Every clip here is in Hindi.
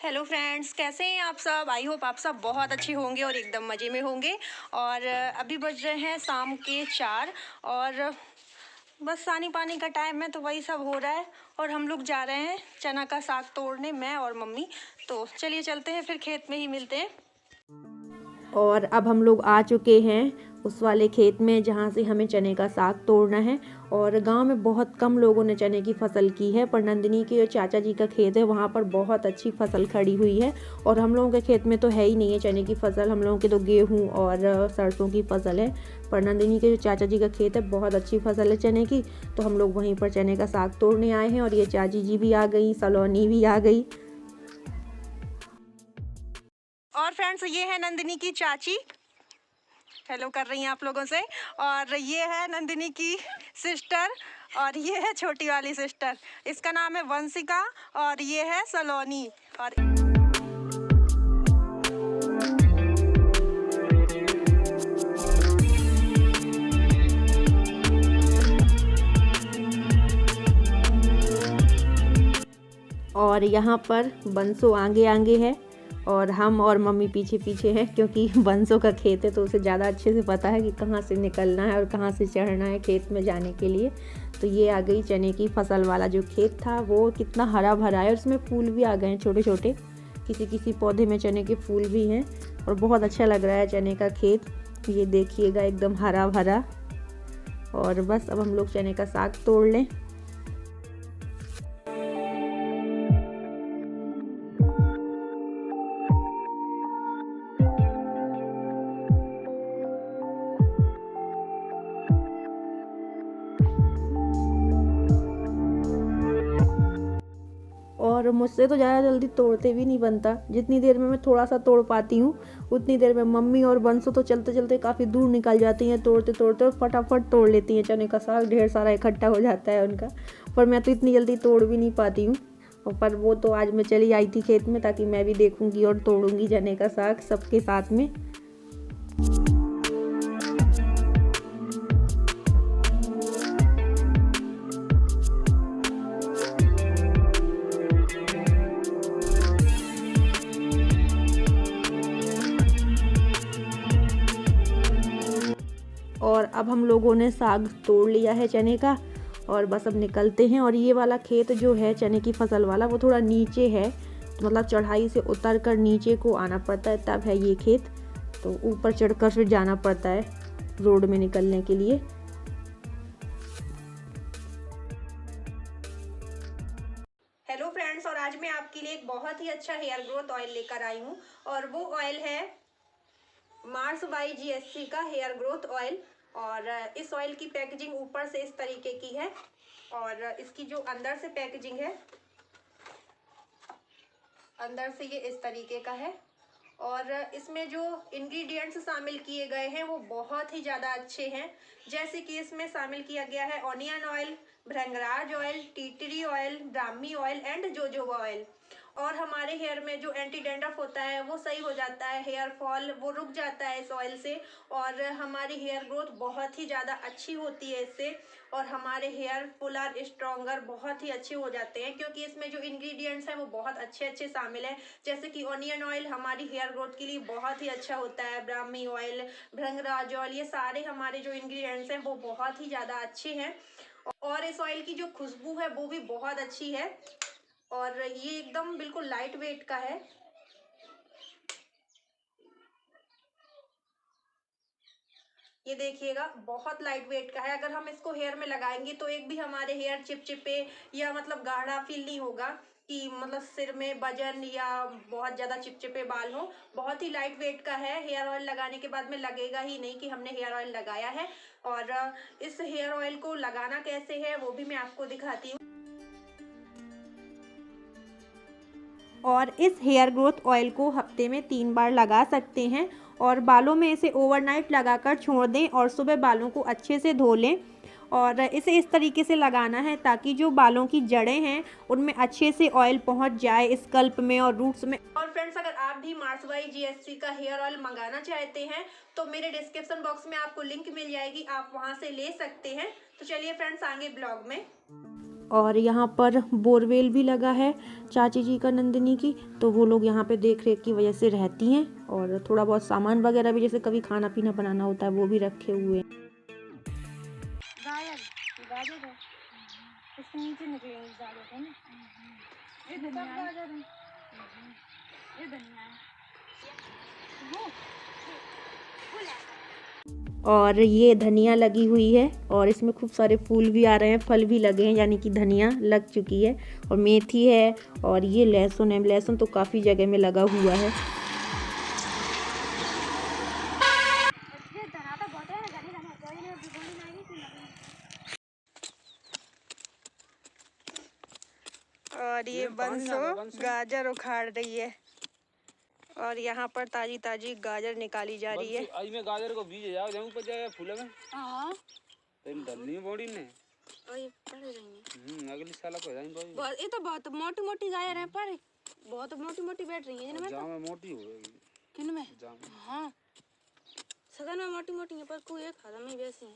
हेलो फ्रेंड्स, कैसे हैं आप सब। आई होप आप सब बहुत अच्छे होंगे और एकदम मज़े में होंगे। और अभी बज रहे हैं शाम के 4 और बस सानी पानी का टाइम है तो वही सब हो रहा है। और हम लोग जा रहे हैं चना का साग तोड़ने, मैं और मम्मी। तो चलिए चलते हैं, फिर खेत में ही मिलते हैं। और अब हम लोग आ चुके हैं उस वाले खेत में जहाँ से हमें चने का साग तोड़ना है। और गांव में बहुत कम लोगों ने चने की फसल की है, पर नंदिनी के चाचा जी का खेत है, वहाँ पर बहुत अच्छी फसल खड़ी हुई है। और हम लोगों के खेत में तो है ही नहीं है चने की फसल, हम लोगों के तो गेहूँ और सरसों की फसल है। पर नंदिनी के जो चाचा जी का खेत है बहुत अच्छी फसल है चने की, तो हम लोग वहीं पर चने का साग तोड़ने आए हैं। और ये चाची जी भी आ गई, सलोनी भी आ गई। और फ्रेंड्स, ये है नंदिनी की चाची, हेलो कर रही हैं आप लोगों से। और ये है नंदिनी की सिस्टर, और ये है छोटी वाली सिस्टर, इसका नाम है वंशिका, और ये है सलोनी। और यहाँ पर बंसो आगे आगे है और हम और मम्मी पीछे पीछे हैं, क्योंकि बंसो का खेत है तो उसे ज़्यादा अच्छे से पता है कि कहाँ से निकलना है और कहाँ से चढ़ना है खेत में जाने के लिए। तो ये आ गई चने की फसल वाला जो खेत था, वो कितना हरा भरा है और उसमें फूल भी आ गए हैं छोटे छोटे, किसी किसी पौधे में चने के फूल भी हैं और बहुत अच्छा लग रहा है चने का खेत। ये देखिएगा एकदम हरा भरा। और बस अब हम लोग चने का साग तोड़ लें। और मुझसे तो ज़्यादा जल्दी तोड़ते भी नहीं बनता, जितनी देर में मैं थोड़ा सा तोड़ पाती हूँ उतनी देर में मम्मी और बंसो तो चलते चलते काफ़ी दूर निकल जाती हैं तोड़ते तोड़ते, और फटाफट तोड़ लेती हैं। चने का साग ढेर सारा इकट्ठा हो जाता है उनका, पर मैं तो इतनी जल्दी तोड़ भी नहीं पाती हूँ। पर वो तो आज मैं चली आई थी खेत में ताकि मैं भी देखूँगी और तोड़ूँगी चने का साग सबके साथ में। और अब हम लोगों ने साग तोड़ लिया है चने का, और बस अब निकलते हैं। और ये वाला खेत जो है चने की फसल वाला, वो थोड़ा नीचे है, तो मतलब चढ़ाई से उतर कर नीचे को आना पड़ता है, तब है ये खेत। तो ऊपर चढ़कर फिर जाना पड़ता है रोड में निकलने के लिए। हेलो फ्रेंड्स, और आज मैं आपके लिए एक बहुत ही अच्छा हेयर ग्रोथ ऑयल लेकर आई हूँ। और वो ऑयल है मार्स बाई जीएससी का हेयर ग्रोथ ऑयल। और इस ऑयल की पैकेजिंग ऊपर से इस तरीके की है, और इसकी जो अंदर से पैकेजिंग है, अंदर से ये इस तरीके का है। और इसमें जो इंग्रेडिएंट्स शामिल किए गए हैं वो बहुत ही ज़्यादा अच्छे हैं। जैसे कि इसमें शामिल किया गया है onion oil, bhringraj oil, tea tree oil, Brahmi oil and jojoba oil. और हमारे हेयर में जो एंटी डैंड्रफ होता है वो सही हो जाता है, हेयर फॉल वो रुक जाता है इस ऑयल से। और हमारी हेयर ग्रोथ बहुत ही ज़्यादा अच्छी होती है इससे। और हमारे हेयर फुल और स्ट्रॉन्गर बहुत ही अच्छे हो जाते हैं, क्योंकि इसमें जो इंग्रेडिएंट्स हैं वो बहुत अच्छे अच्छे शामिल हैं। जैसे कि ऑनियन ऑयल हमारी हेयर ग्रोथ के लिए बहुत ही अच्छा होता है, ब्राह्मी ऑयल, भृंगराज ऑयल, ये सारे हमारे जो इंग्रेडिएंट्स हैं वो बहुत ही ज़्यादा अच्छे हैं। और इस ऑयल की जो खुशबू है वो भी बहुत अच्छी है। और ये एकदम बिल्कुल लाइट वेट का है। ये देखिएगा बहुत लाइट वेट का है। अगर हम इसको हेयर में लगाएंगे तो एक भी हमारे हेयर चिपचिपे या मतलब गाढ़ा फील नहीं होगा कि मतलब सिर में वजन या बहुत ज़्यादा चिपचिपे बाल हो। बहुत ही लाइट वेट का है। हेयर ऑयल लगाने के बाद में लगेगा ही नहीं कि हमने हेयर ऑयल लगाया है। और इस हेयर ऑयल को लगाना कैसे है वो भी मैं आपको दिखाती हूँ। और इस हेयर ग्रोथ ऑयल को हफ्ते में 3 बार लगा सकते हैं। और बालों में इसे ओवरनाइट लगाकर छोड़ दें और सुबह बालों को अच्छे से धो लें। और इसे इस तरीके से लगाना है ताकि जो बालों की जड़ें हैं उनमें अच्छे से ऑयल पहुंच जाए, स्कल्प में और रूट्स में। और फ्रेंड्स, अगर आप भी मार्स बाई जीएससी का हेयर ऑयल मंगाना चाहते हैं तो मेरे डिस्क्रिप्शन बॉक्स में आपको लिंक मिल जाएगी, आप वहां से ले सकते हैं। तो चलिए फ्रेंड्स, आगे ब्लॉग में। और यहाँ पर बोरवेल भी लगा है चाची जी का नंदिनी की, तो वो लोग यहाँ पे देख रेख की वजह से रहती हैं। और थोड़ा बहुत सामान वगैरह भी जैसे कभी खाना पीना बनाना होता है वो भी रखे हुए हैं। इसके नीचे निकलेंगे ज़्यादा है ना। ये धनिया है, ये धनिया है। और ये धनिया लगी हुई है और इसमें खूब सारे फूल भी आ रहे हैं, फल भी लगे हैं, यानी कि धनिया लग चुकी है। और मेथी है और ये लहसुन है। लहसुन तो काफ़ी जगह में लगा हुआ है। और ये बंसो गाजर उखाड़ रही है और यहाँ पर ताजी ताजी गाजर निकाली जा रही है। आज में गाजर को बीज जाओ जहाँ ऊपर जाए फूल में। हां तो इन डलनी बॉडी ने और ये पड़े रहेंगे। अगली साल को जाएंगे। बहुत ये तो बहुत मोटी मोटी गाजर है, पर बहुत मोटी मोटी बैठ रही है जिनमें। जाम में मोटी होगी। किन में? जाम। हां सदन में मोटी मोटी है, पर कोई एक खाता में वैसी है।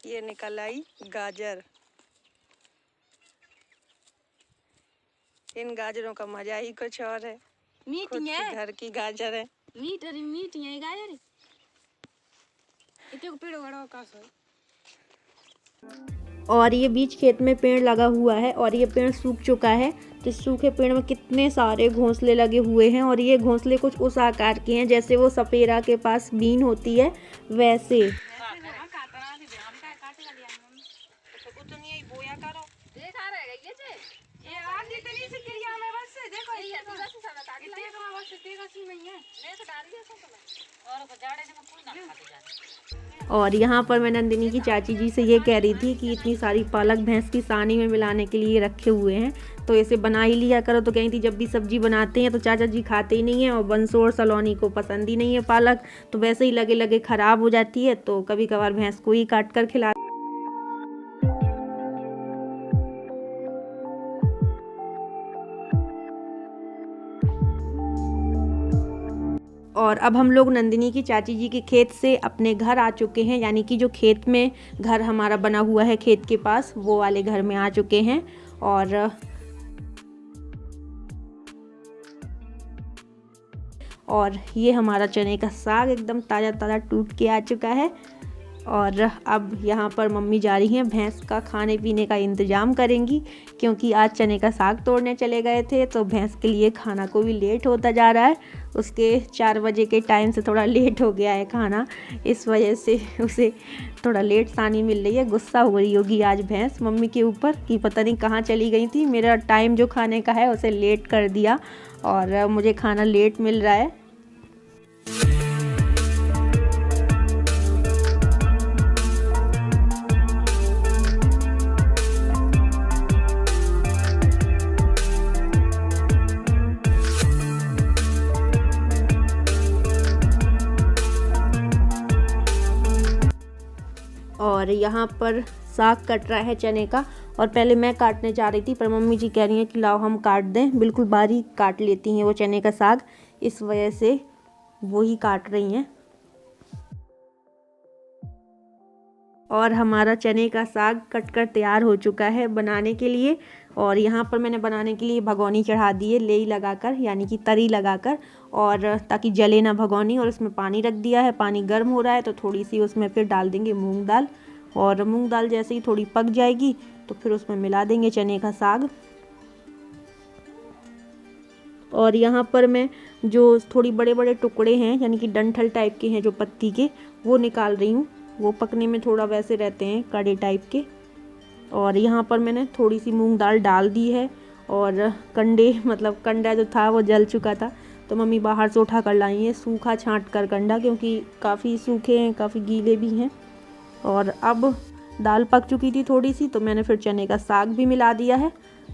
ये निकल आई गाजर। इन गाजरों का मजा ही कुछ और है। मीठी है, घर की गाजर है। मीठी है गाजर। इतने को पेड़ बड़ा का सो। और ये बीच खेत में पेड़ लगा हुआ है और ये पेड़ सूख चुका है। तो इस सूखे पेड़ में कितने सारे घोंसले लगे हुए हैं और ये घोंसले कुछ उस आकार के हैं जैसे वो सपेरा के पास बीन होती है वैसे। और यहाँ पर मैं नंदिनी की चाची जी से ये कह रही थी कि इतनी सारी पालक भैंस की सानी में मिलाने के लिए रखे हुए हैं, तो इसे बना ही लिया करो। तो कही थी जब भी सब्जी बनाते हैं तो चाचा जी खाते ही नहीं है और बंसो और सलोनी को पसंद ही नहीं है पालक, तो वैसे ही लगे लगे ख़राब हो जाती है, तो कभी कभार भैंस को ही काट कर खिला। और अब हम लोग नंदिनी की चाची जी के खेत से अपने घर आ चुके हैं, यानी कि जो खेत में घर हमारा बना हुआ है खेत के पास, वो वाले घर में आ चुके हैं। और ये हमारा चने का साग एकदम ताज़ा ताज़ा टूट के आ चुका है। और अब यहाँ पर मम्मी जा रही हैं भैंस का खाने पीने का इंतज़ाम करेंगी, क्योंकि आज चने का साग तोड़ने चले गए थे तो भैंस के लिए खाना को भी लेट होता जा रहा है। उसके 4 बजे के टाइम से थोड़ा लेट हो गया है खाना, इस वजह से उसे थोड़ा लेट सानी मिल रही है। गुस्सा हो रही होगी आज भैंस मम्मी के ऊपर कि पता नहीं कहाँ चली गई थी, मेरा टाइम जो खाने का है उसे लेट कर दिया और मुझे खाना लेट मिल रहा है। और यहाँ पर साग कट रहा है चने का, और पहले मैं काटने जा रही थी पर मम्मी जी कह रही हैं कि लाओ हम काट दें। बिल्कुल बारीक काट लेती हैं वो चने का साग, इस वजह से वो ही काट रही हैं। और हमारा चने का साग कटकर तैयार हो चुका है बनाने के लिए। और यहाँ पर मैंने बनाने के लिए भगोनी चढ़ा दी है लेई लगाकर, यानी कि तरी लगाकर, और ताकि जले ना भगोनी। और उसमें पानी रख दिया है, पानी गर्म हो रहा है तो थोड़ी सी उसमें फिर डाल देंगे मूंग दाल। और मूंग दाल जैसे ही थोड़ी पक जाएगी तो फिर उसमें मिला देंगे चने का साग। और यहाँ पर मैं जो थोड़ी बड़े बड़े टुकड़े हैं, यानी कि डंठल टाइप के हैं जो पत्ती के, वो निकाल रही हूँ। वो पकने में थोड़ा वैसे रहते हैं कड़े टाइप के। और यहाँ पर मैंने थोड़ी सी मूंग दाल डाल दी है और कंडा जो था वो जल चुका था, तो मम्मी बाहर से उठा कर लाई है सूखा छांट कर कंडा, क्योंकि काफ़ी सूखे हैं, काफ़ी गीले भी हैं। और अब दाल पक चुकी थी थोड़ी सी, तो मैंने फिर चने का साग भी मिला दिया है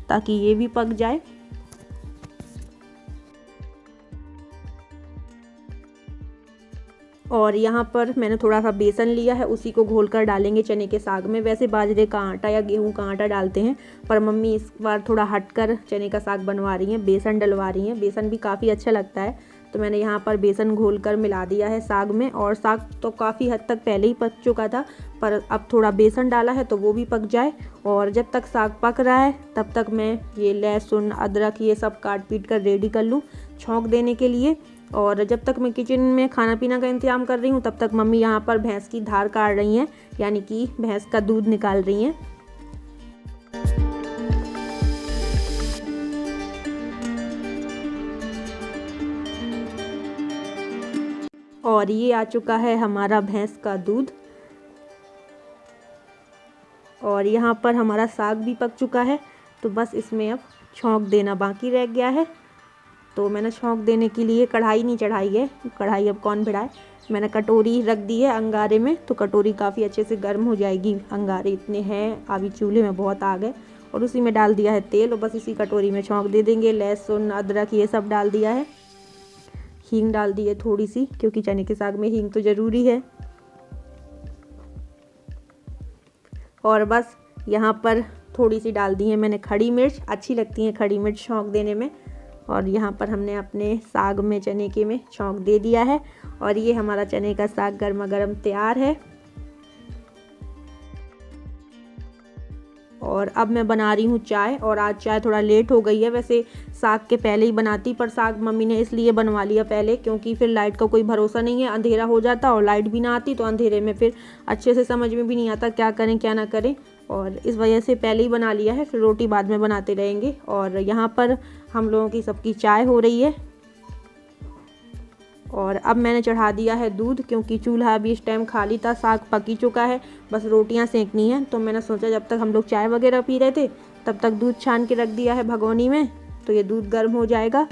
ताकि ये भी पक जाए। और यहाँ पर मैंने थोड़ा सा बेसन लिया है, उसी को घोलकर डालेंगे चने के साग में। वैसे बाजरे का आटा या गेहूं का आटा डालते हैं, पर मम्मी इस बार थोड़ा हटकर चने का साग बनवा रही हैं, बेसन डलवा रही हैं। बेसन भी काफ़ी अच्छा लगता है, तो मैंने यहाँ पर बेसन घोल कर मिला दिया है साग में। और साग तो काफ़ी हद तक पहले ही पक चुका था, पर अब थोड़ा बेसन डाला है तो वो भी पक जाए। और जब तक साग पक रहा है तब तक मैं ये लहसुन अदरक ये सब काट पीट कर रेडी कर लूँ छौंक देने के लिए। और जब तक मैं किचन में खाना पीना का इंतजाम कर रही हूँ तब तक मम्मी यहाँ पर भैंस की धार काट रही हैं, यानी कि भैंस का दूध निकाल रही हैं। और ये आ चुका है हमारा भैंस का दूध। और यहाँ पर हमारा साग भी पक चुका है, तो बस इसमें अब छौंक देना बाकी रह गया है। तो मैंने छौंक देने के लिए कढ़ाई नहीं चढ़ाई है, कढ़ाई अब कौन भिड़ाए। मैंने कटोरी रख दी है अंगारे में, तो कटोरी काफ़ी अच्छे से गर्म हो जाएगी। अंगारे इतने हैं अभी चूल्हे में बहुत आ गए। और उसी में डाल दिया है तेल और बस इसी कटोरी में छौंक दे देंगे। लहसुन अदरक ये सब डाल दिया है। हींग डाल दी है थोड़ी सी, क्योंकि चने के साग में हींग तो ज़रूरी है। और बस यहाँ पर थोड़ी सी डाल दी है मैंने खड़ी मिर्च, अच्छी लगती है खड़ी मिर्च छौंक देने में। और यहाँ पर हमने अपने साग में चने के में छौंक दे दिया है। और ये हमारा चने का साग गर्मा गर्म तैयार है। और अब मैं बना रही हूँ चाय। और आज चाय थोड़ा लेट हो गई है, वैसे साग के पहले ही बनाती, पर साग मम्मी ने इसलिए बनवा लिया पहले क्योंकि फिर लाइट का कोई भरोसा नहीं है, अंधेरा हो जाता और लाइट भी ना आती तो अंधेरे में फिर अच्छे से समझ में भी नहीं आता क्या करें क्या ना करें। और इस वजह से पहले ही बना लिया है, फिर रोटी बाद में बनाते रहेंगे। और यहाँ पर हम लोगों की सबकी चाय हो रही है। और अब मैंने चढ़ा दिया है दूध, क्योंकि चूल्हा अभी इस टाइम खाली था, साग पक ही चुका है, बस रोटियां सेंकनी है। तो मैंने सोचा जब तक हम लोग चाय वगैरह पी रहे थे तब तक दूध छान के रख दिया है भगोनी में, तो ये दूध गर्म हो जाएगा।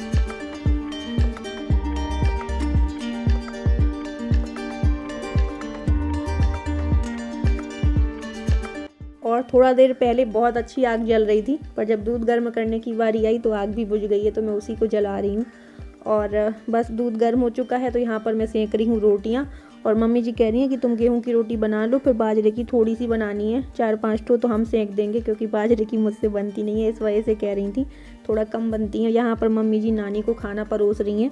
और थोड़ा देर पहले बहुत अच्छी आग जल रही थी, पर जब दूध गर्म करने की बारी आई तो आग भी बुझ गई है, तो मैं उसी को जला रही हूँ। और बस दूध गर्म हो चुका है, तो यहाँ पर मैं सेंक रही हूँ रोटियाँ। और मम्मी जी कह रही हैं कि तुम गेहूं की रोटी बना लो, फिर बाजरे की थोड़ी सी बनानी है, 4-5 ठो तो हम सेंक देंगे, क्योंकि बाजरे की मुझसे बनती नहीं है, इस वजह से कह रही थी थोड़ा कम बनती है। यहाँ पर मम्मी जी नानी को खाना परोस रही हैं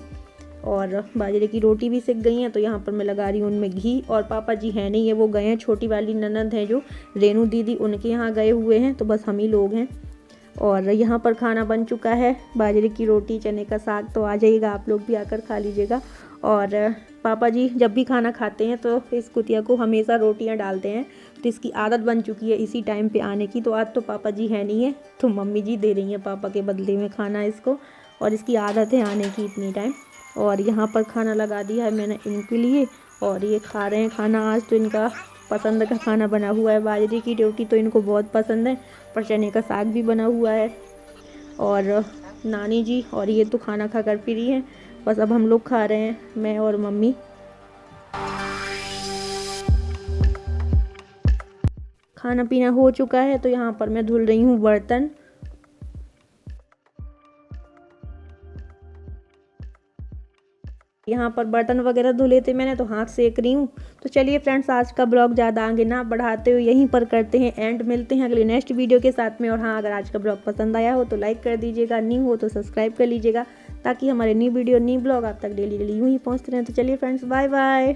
और बाजरे की रोटी भी सिक गई हैं, तो यहाँ पर मैं लगा रही हूँ उनमें घी। और पापा जी हैं नहीं है, वो गए हैं, छोटी वाली ननद है जो रेनू दीदी, उनके यहाँ गए हुए हैं, तो बस हम ही लोग हैं। और यहाँ पर खाना बन चुका है, बाजरे की रोटी चने का साग, तो आ जाइएगा आप लोग भी आकर खा लीजिएगा। और पापा जी जब भी खाना खाते हैं तो इस कुतिया को हमेशा रोटियां डालते हैं, तो इसकी आदत बन चुकी है इसी टाइम पे आने की। तो आज तो पापा जी है नहीं है, तो मम्मी जी दे रही हैं पापा के बदले में खाना इसको, और इसकी आदत है आने की इतनी टाइम। और यहाँ पर खाना लगा दिया है मैंने इनके लिए, और ये खा रहे हैं खाना। आज तो इनका पसंद का खाना बना हुआ है, बाजरे की रोटी तो इनको बहुत पसंद है, पर चने का साग भी बना हुआ है। और नानी जी और ये तो खाना खा कर फ्री हैं, बस अब हम लोग खा रहे हैं, मैं और मम्मी। खाना पीना हो चुका है, तो यहाँ पर मैं धुल रही हूँ बर्तन। यहाँ पर बर्तन वगैरह धुले थे मैंने, तो हाथ सेक रही हूँ। तो चलिए फ्रेंड्स, आज का ब्लॉग ज़्यादा आगे ना बढ़ाते हुए यहीं पर करते हैं एंड, मिलते हैं अगले नेक्स्ट वीडियो के साथ में। और हाँ, अगर आज का ब्लॉग पसंद आया हो तो लाइक कर दीजिएगा, न्यू हो तो सब्सक्राइब कर लीजिएगा, ताकि हमारे न्यू वीडियो न्यू ब्लॉग आप तक डेली यूँ ही पहुँचते रहें। तो चलिए फ्रेंड्स, बाय बाय।